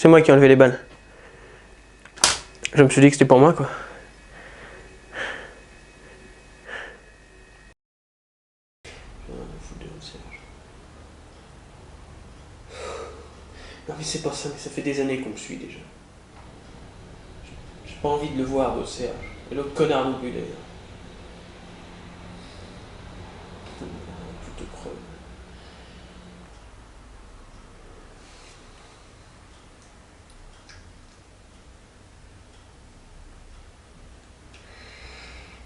C'est moi qui ai enlevé les balles. Je me suis dit que c'était pour moi, quoi. Non mais c'est pas ça, mais ça fait des années qu'on me suit déjà. J'ai pas envie de le voir au CH. Et l'autre connard non plus d'ailleurs. Tout te creux.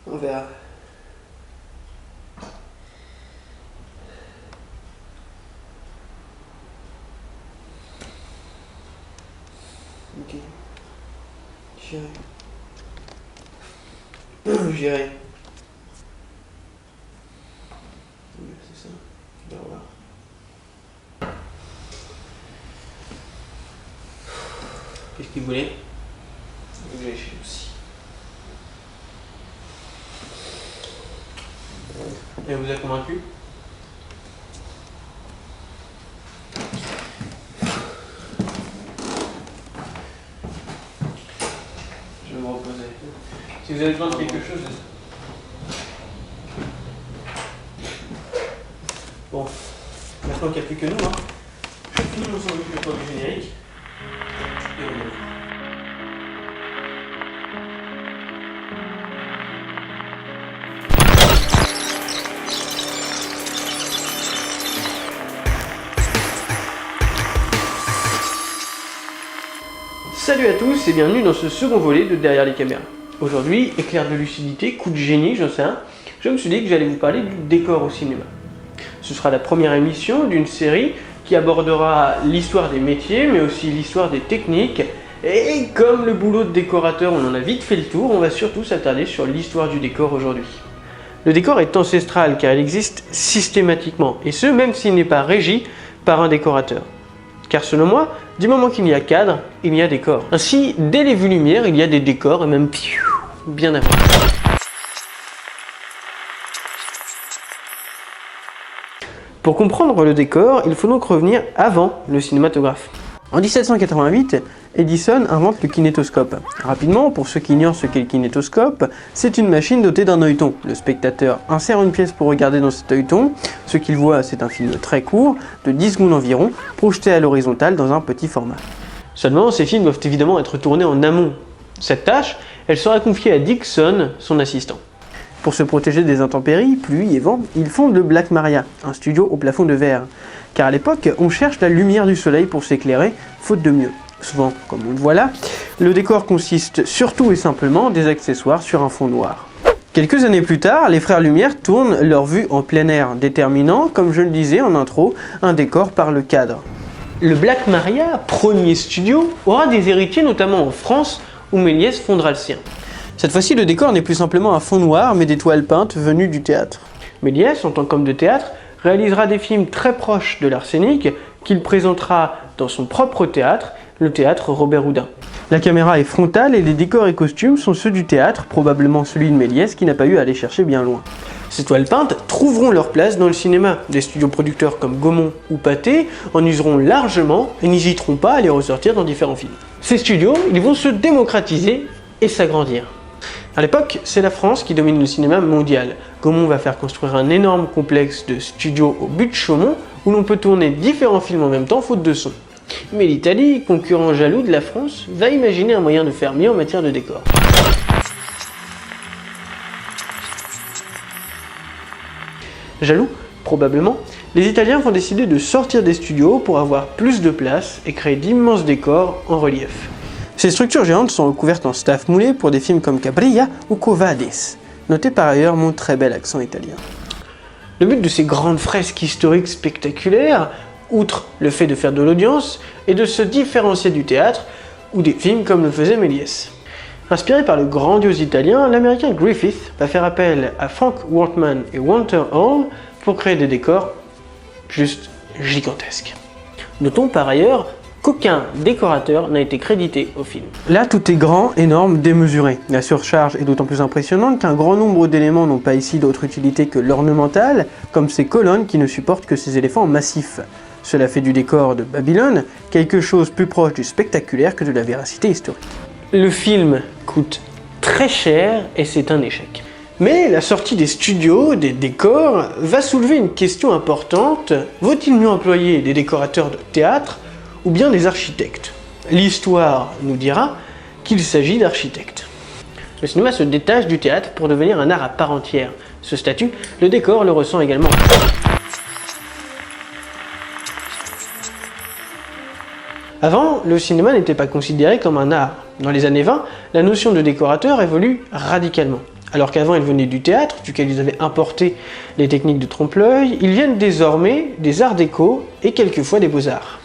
On verra. Ok. J'irai. J'irai. C'est ça. Tu vas voir. Qu'est-ce qu'il voulait? Il voulait chez aussi. Elle vous a convaincu? Je vais me reposer. Si vous avez besoin de quelque chose... Bon, maintenant qu'il n'y a plus que nous, hein, je finis mon sandwich le temps du générique. Et on y va. Salut à tous et bienvenue dans ce second volet de Derrière les caméras. Aujourd'hui, éclair de lucidité, coup de génie, j'en sais rien, je me suis dit que j'allais vous parler du décor au cinéma. Ce sera la première émission d'une série qui abordera l'histoire des métiers, mais aussi l'histoire des techniques. Et comme le boulot de décorateur, on en a vite fait le tour, on va surtout s'attarder sur l'histoire du décor aujourd'hui. Le décor est ancestral car il existe systématiquement, et ce même s'il n'est pas régi par un décorateur. Car selon moi, du moment qu'il y a cadre, il y a décor. Ainsi, dès les vues lumière, il y a des décors et même bien avant. Pour comprendre le décor, il faut donc revenir avant le cinématographe. En 1788, Edison invente le kinétoscope. Rapidement, pour ceux qui ignorent ce qu'est le kinétoscope, c'est une machine dotée d'un œilleton. Le spectateur insère une pièce pour regarder dans cet œilleton. Ce qu'il voit, c'est un film très court, de 10 secondes environ, projeté à l'horizontale dans un petit format. Seulement, ces films doivent évidemment être tournés en amont. Cette tâche, elle sera confiée à Dickson, son assistant. Pour se protéger des intempéries, pluie et vent, ils fondent le Black Maria, un studio au plafond de verre. Car à l'époque, on cherche la lumière du soleil pour s'éclairer, faute de mieux. Souvent, comme on le voit là, le décor consiste surtout et simplement des accessoires sur un fond noir. Quelques années plus tard, les frères Lumière tournent leur vue en plein air, déterminant, comme je le disais en intro, un décor par le cadre. Le Black Maria, premier studio, aura des héritiers notamment en France, où Méliès fondera le sien. Cette fois-ci, le décor n'est plus simplement un fond noir, mais des toiles peintes venues du théâtre. Méliès, en tant qu'homme de théâtre, réalisera des films très proches de l'Arsenic, qu'il présentera dans son propre théâtre, le théâtre Robert Houdin. La caméra est frontale et les décors et costumes sont ceux du théâtre, probablement celui de Méliès qui n'a pas eu à aller chercher bien loin. Ces toiles peintes trouveront leur place dans le cinéma. Des studios producteurs comme Gaumont ou Pathé en useront largement et n'hésiteront pas à les ressortir dans différents films. Ces studios, ils vont se démocratiser et s'agrandir. À l'époque, c'est la France qui domine le cinéma mondial. Gaumont va faire construire un énorme complexe de studios au but de Chaumont où l'on peut tourner différents films en même temps faute de son. Mais l'Italie, concurrent jaloux de la France, va imaginer un moyen de faire mieux en matière de décor. Jaloux, probablement, les Italiens vont décider de sortir des studios pour avoir plus de place et créer d'immenses décors en relief. Ces structures géantes sont recouvertes en staff moulé pour des films comme Cabrilla ou Covades. Notez par ailleurs mon très bel accent italien. Le but de ces grandes fresques historiques spectaculaires, outre le fait de faire de l'audience, est de se différencier du théâtre ou des films comme le faisait Méliès. Inspiré par le grandiose italien, l'américain Griffith va faire appel à Frank Wortman et Walter Hall pour créer des décors juste gigantesques. Notons par ailleurs qu'aucun décorateur n'a été crédité au film. Là, tout est grand, énorme, démesuré. La surcharge est d'autant plus impressionnante qu'un grand nombre d'éléments n'ont pas ici d'autre utilité que l'ornemental, comme ces colonnes qui ne supportent que ces éléphants massifs. Cela fait du décor de Babylone quelque chose plus proche du spectaculaire que de la véracité historique. Le film coûte très cher et c'est un échec. Mais la sortie des studios, des décors, va soulever une question importante. Vaut-il mieux employer des décorateurs de théâtre ou bien des architectes? L'histoire nous dira qu'il s'agit d'architectes. Le cinéma se détache du théâtre pour devenir un art à part entière. Ce statut, le décor le ressent également. Avant, le cinéma n'était pas considéré comme un art. Dans les années 20, la notion de décorateur évolue radicalement. Alors qu'avant ils venaient du théâtre, duquel ils avaient importé les techniques de trompe-l'œil, ils viennent désormais des arts déco et quelquefois des beaux-arts.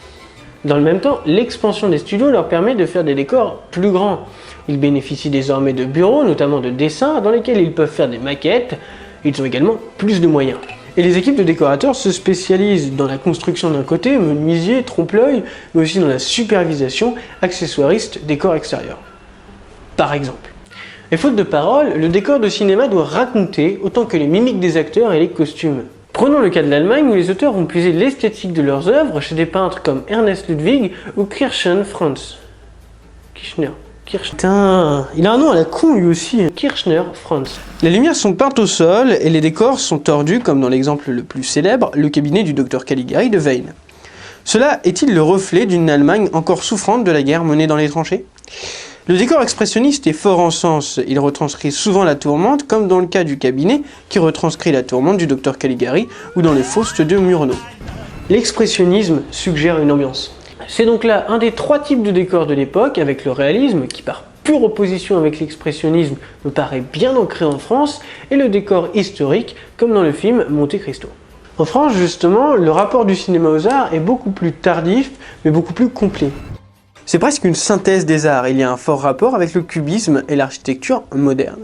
Dans le même temps, l'expansion des studios leur permet de faire des décors plus grands. Ils bénéficient désormais de bureaux, notamment de dessin, dans lesquels ils peuvent faire des maquettes. Ils ont également plus de moyens. Et les équipes de décorateurs se spécialisent dans la construction d'un côté, menuisier, trompe-l'œil, mais aussi dans la supervision, accessoiriste, décor extérieur. Par exemple. Et faute de parole, le décor de cinéma doit raconter autant que les mimiques des acteurs et les costumes. Prenons le cas de l'Allemagne où les auteurs vont puiser l'esthétique de leurs œuvres chez des peintres comme Ernst Ludwig ou Kirchner Franz. Putain, il a un nom à la con lui aussi. Kirchner Franz. Les lumières sont peintes au sol et les décors sont tordus comme dans l'exemple le plus célèbre, le cabinet du docteur Caligari de Veyne. Cela est-il le reflet d'une Allemagne encore souffrante de la guerre menée dans les tranchées ? Le décor expressionniste est fort en sens, il retranscrit souvent la tourmente, comme dans le cas du cabinet, qui retranscrit la tourmente du docteur Caligari, ou dans les Faust de Murnau. L'expressionnisme suggère une ambiance. C'est donc là un des trois types de décors de l'époque, avec le réalisme, qui par pure opposition avec l'expressionnisme me paraît bien ancré en France, et le décor historique, comme dans le film Monte Cristo. En France, justement, le rapport du cinéma aux arts est beaucoup plus tardif, mais beaucoup plus complet. C'est presque une synthèse des arts, il y a un fort rapport avec le cubisme et l'architecture moderne.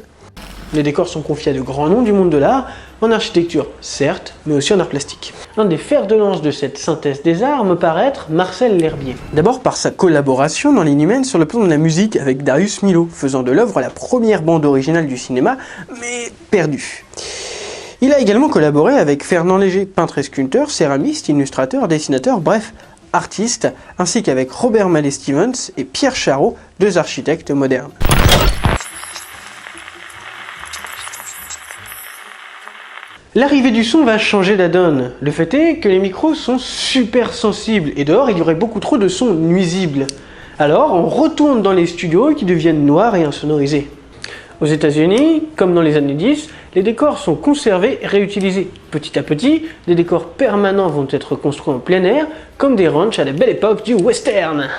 Les décors sont confiés à de grands noms du monde de l'art, en architecture certes, mais aussi en art plastique. Un des fers de lance de cette synthèse des arts me paraît être Marcel L'Herbier. D'abord par sa collaboration dans l'Inhumaine sur le plan de la musique avec Darius Milhaud, faisant de l'œuvre la première bande originale du cinéma, mais perdue. Il a également collaboré avec Fernand Léger, peintre et sculpteur, céramiste, illustrateur, dessinateur, bref, artiste, ainsi qu'avec Robert Mallet-Stevens et Pierre Charot, deux architectes modernes. L'arrivée du son va changer la donne. Le fait est que les micros sont super sensibles et dehors il y aurait beaucoup trop de sons nuisibles. Alors on retourne dans les studios qui deviennent noirs et insonorisés. Aux États-Unis, comme dans les années 10, les décors sont conservés et réutilisés. Petit à petit, des décors permanents vont être construits en plein air, comme des ranchs à la belle époque du western.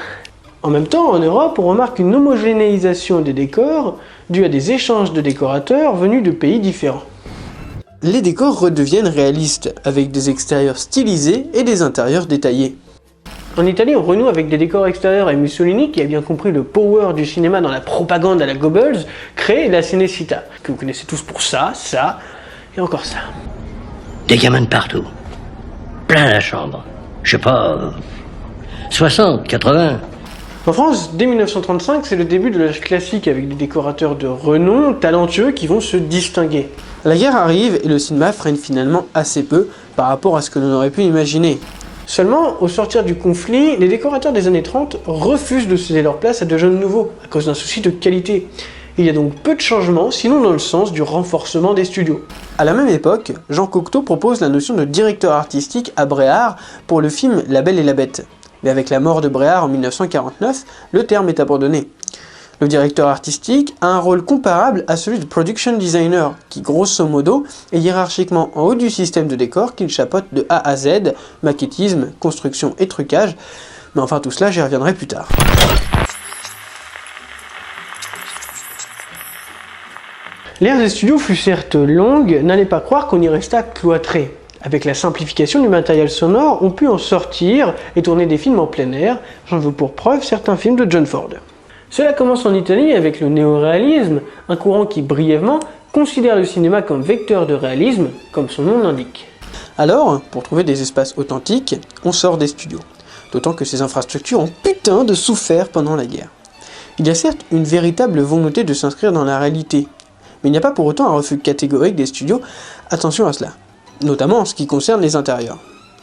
En même temps, en Europe, on remarque une homogénéisation des décors due à des échanges de décorateurs venus de pays différents. Les décors redeviennent réalistes, avec des extérieurs stylisés et des intérieurs détaillés. En Italie, on renoue avec des décors extérieurs et Mussolini, qui a bien compris le power du cinéma dans la propagande à la Goebbels, crée la Cinecittà, que vous connaissez tous pour ça, ça, et encore ça. Des gamins de partout. Plein la chambre. Je sais pas... 60, 80... En France, dès 1935, c'est le début de l'âge classique avec des décorateurs de renom, talentueux, qui vont se distinguer. La guerre arrive et le cinéma freine finalement assez peu par rapport à ce que l'on aurait pu imaginer. Seulement, au sortir du conflit, les décorateurs des années 30 refusent de céder leur place à de jeunes nouveaux, à cause d'un souci de qualité. Il y a donc peu de changements, sinon dans le sens du renforcement des studios. À la même époque, Jean Cocteau propose la notion de directeur artistique à Bréart pour le film La Belle et la Bête. Mais avec la mort de Bréart en 1949, le terme est abandonné. Le directeur artistique a un rôle comparable à celui de production designer, qui grosso modo est hiérarchiquement en haut du système de décor qu'il chapeaute de A à Z, maquettisme, construction et trucage, mais enfin tout cela j'y reviendrai plus tard. L'ère des studios fut certes longue, n'allez pas croire qu'on y resta cloîtré. Avec la simplification du matériel sonore, on put en sortir et tourner des films en plein air, j'en veux pour preuve certains films de John Ford. Cela commence en Italie avec le néoréalisme, un courant qui brièvement considère le cinéma comme vecteur de réalisme, comme son nom l'indique. Alors, pour trouver des espaces authentiques, on sort des studios. D'autant que ces infrastructures ont putain de souffert pendant la guerre. Il y a certes une véritable volonté de s'inscrire dans la réalité, mais il n'y a pas pour autant un refus catégorique des studios, attention à cela, notamment en ce qui concerne les intérieurs.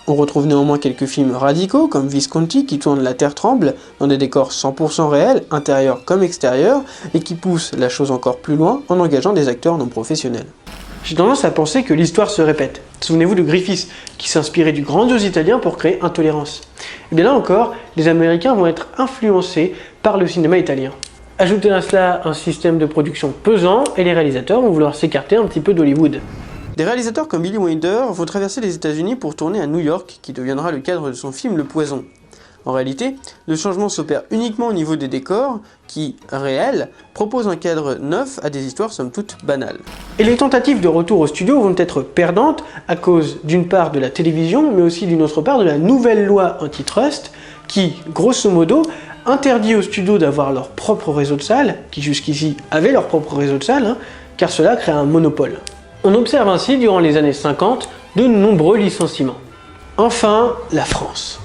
On retrouve néanmoins quelques films radicaux comme Visconti qui tourne La Terre tremble dans des décors 100% réels, intérieurs comme extérieurs, et qui pousse la chose encore plus loin en engageant des acteurs non professionnels. J'ai tendance à penser que l'histoire se répète. Souvenez-vous de Griffith, qui s'inspirait du grandiose italien pour créer Intolérance. Et bien là encore, les Américains vont être influencés par le cinéma italien. Ajoutez à cela un système de production pesant, et les réalisateurs vont vouloir s'écarter un petit peu d'Hollywood. Des réalisateurs comme Billy Wilder vont traverser les États-Unis pour tourner à New York, qui deviendra le cadre de son film Le Poison. En réalité, le changement s'opère uniquement au niveau des décors, qui, réels, proposent un cadre neuf à des histoires somme toute banales. Et les tentatives de retour au studio vont être perdantes à cause d'une part de la télévision, mais aussi d'une autre part de la nouvelle loi antitrust, qui, grosso modo, interdit aux studios d'avoir leur propre réseau de salles, qui jusqu'ici avaient leur propre réseau de salles, car cela crée un monopole. On observe ainsi, durant les années 50, de nombreux licenciements. Enfin, la France.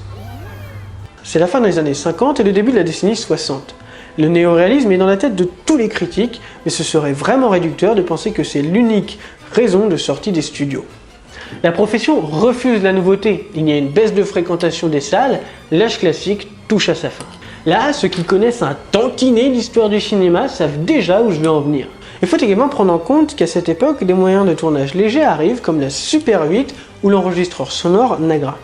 C'est la fin des années 50 et le début de la décennie 60. Le néoréalisme est dans la tête de tous les critiques, mais ce serait vraiment réducteur de penser que c'est l'unique raison de sortie des studios. La profession refuse la nouveauté, il y a une baisse de fréquentation des salles, l'âge classique touche à sa fin. Là, ceux qui connaissent un tantinet l'histoire du cinéma savent déjà où je vais en venir. Il faut également prendre en compte qu'à cette époque, des moyens de tournage légers arrivent comme la Super 8 ou l'enregistreur sonore Nagra.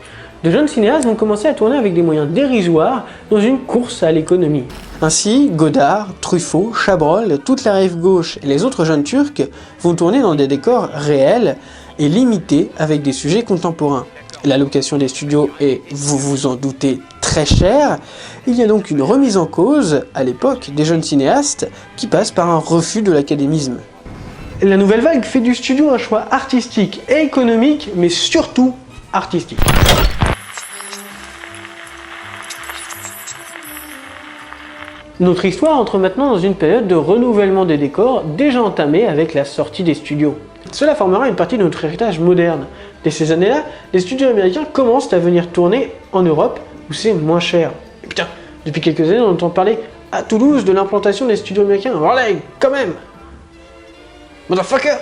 De jeunes cinéastes vont commencer à tourner avec des moyens dérisoires dans une course à l'économie. Ainsi, Godard, Truffaut, Chabrol, toute la rive gauche et les autres jeunes turcs vont tourner dans des décors réels et limités avec des sujets contemporains. La location des studios est, vous vous en doutez, très chère. Il y a donc une remise en cause, à l'époque, des jeunes cinéastes qui passent par un refus de l'académisme. La nouvelle vague fait du studio un choix artistique et économique, mais surtout artistique. Notre histoire entre maintenant dans une période de renouvellement des décors déjà entamée avec la sortie des studios. Cela formera une partie de notre héritage moderne. Dès ces années-là, les studios américains commencent à venir tourner en Europe où c'est moins cher. Et putain, depuis quelques années on entend parler à Toulouse de l'implantation des studios américains. Allez, quand même! Motherfucker!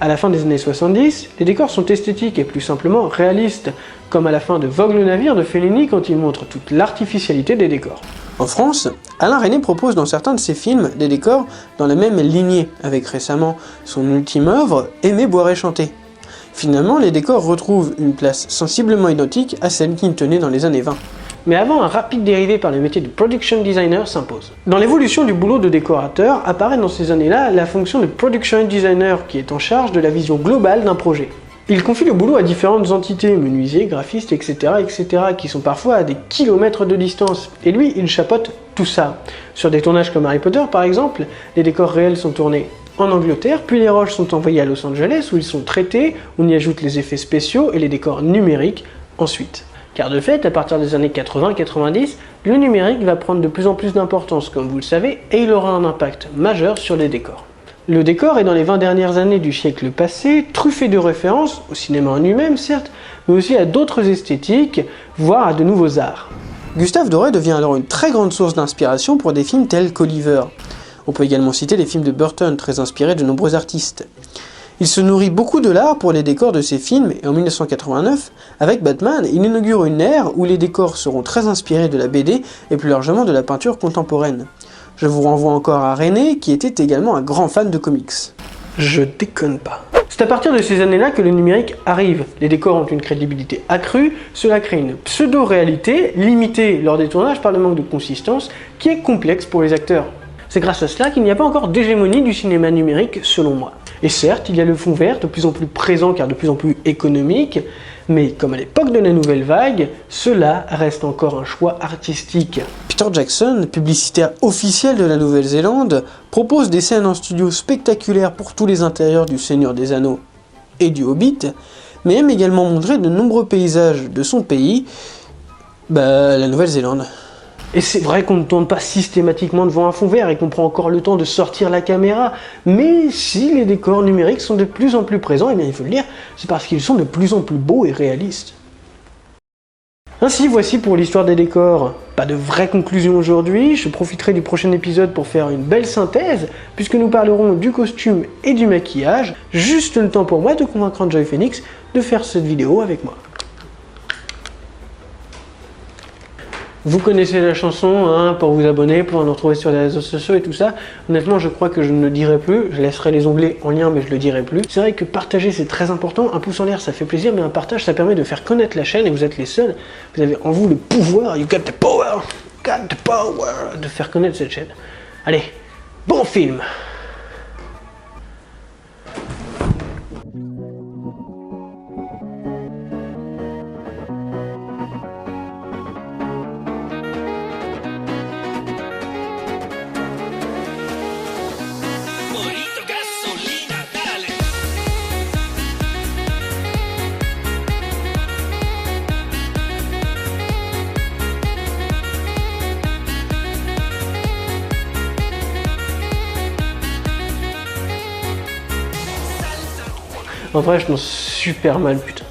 À la fin des années 70, les décors sont esthétiques et plus simplement réalistes, comme à la fin de Vogue le navire de Fellini quand il montre toute l'artificialité des décors. En France, Alain Resnais propose dans certains de ses films des décors dans la même lignée, avec récemment son ultime œuvre, Aimer, boire et chanter. Finalement, les décors retrouvent une place sensiblement identique à celle qu'ils tenaient dans les années 20. Mais avant, un rapide dérivé par le métier de production designer s'impose. Dans l'évolution du boulot de décorateur, apparaît dans ces années-là la fonction de production designer qui est en charge de la vision globale d'un projet. Il confie le boulot à différentes entités, menuisiers, graphistes, etc., qui sont parfois à des kilomètres de distance. Et lui, il chapeaute tout ça. Sur des tournages comme Harry Potter, par exemple, les décors réels sont tournés en Angleterre, puis les roches sont envoyées à Los Angeles, où ils sont traités, on y ajoute les effets spéciaux et les décors numériques ensuite. Car de fait, à partir des années 80-90, le numérique va prendre de plus en plus d'importance, comme vous le savez, et il aura un impact majeur sur les décors. Le décor est dans les 20 dernières années du siècle passé, truffé de références, au cinéma en lui-même certes, mais aussi à d'autres esthétiques, voire à de nouveaux arts. Gustave Doré devient alors une très grande source d'inspiration pour des films tels qu'Oliver. On peut également citer les films de Burton, très inspirés de nombreux artistes. Il se nourrit beaucoup de l'art pour les décors de ses films, et en 1989, avec Batman, il inaugure une ère où les décors seront très inspirés de la BD et plus largement de la peinture contemporaine. Je vous renvoie encore à René, qui était également un grand fan de comics. Je déconne pas. C'est à partir de ces années-là que le numérique arrive. Les décors ont une crédibilité accrue, cela crée une pseudo-réalité, limitée lors des tournages par le manque de consistance, qui est complexe pour les acteurs. C'est grâce à cela qu'il n'y a pas encore d'hégémonie du cinéma numérique, selon moi. Et certes, il y a le fond vert, de plus en plus présent car de plus en plus économique, mais comme à l'époque de la nouvelle vague, cela reste encore un choix artistique. Peter Jackson, publicitaire officiel de la Nouvelle-Zélande, propose des scènes en studio spectaculaires pour tous les intérieurs du Seigneur des Anneaux et du Hobbit, mais aime également montrer de nombreux paysages de son pays, la Nouvelle-Zélande. Et c'est vrai qu'on ne tourne pas systématiquement devant un fond vert et qu'on prend encore le temps de sortir la caméra, mais si les décors numériques sont de plus en plus présents, eh bien il faut le dire, c'est parce qu'ils sont de plus en plus beaux et réalistes. Ainsi, voici pour l'histoire des décors. Pas de vraie conclusion aujourd'hui, je profiterai du prochain épisode pour faire une belle synthèse, puisque nous parlerons du costume et du maquillage, juste le temps pour moi de convaincre Enjoy Phoenix de faire cette vidéo avec moi. Vous connaissez la chanson, hein, pour vous abonner, pour nous retrouver sur les réseaux sociaux et tout ça. Honnêtement, je crois que je ne le dirai plus. Je laisserai les onglets en lien, mais je le dirai plus. C'est vrai que partager, c'est très important. Un pouce en l'air, ça fait plaisir, mais un partage, ça permet de faire connaître la chaîne et vous êtes les seuls. Vous avez en vous le pouvoir, you got the power, de faire connaître cette chaîne. Allez, bon film! En vrai, je pense super mal, putain.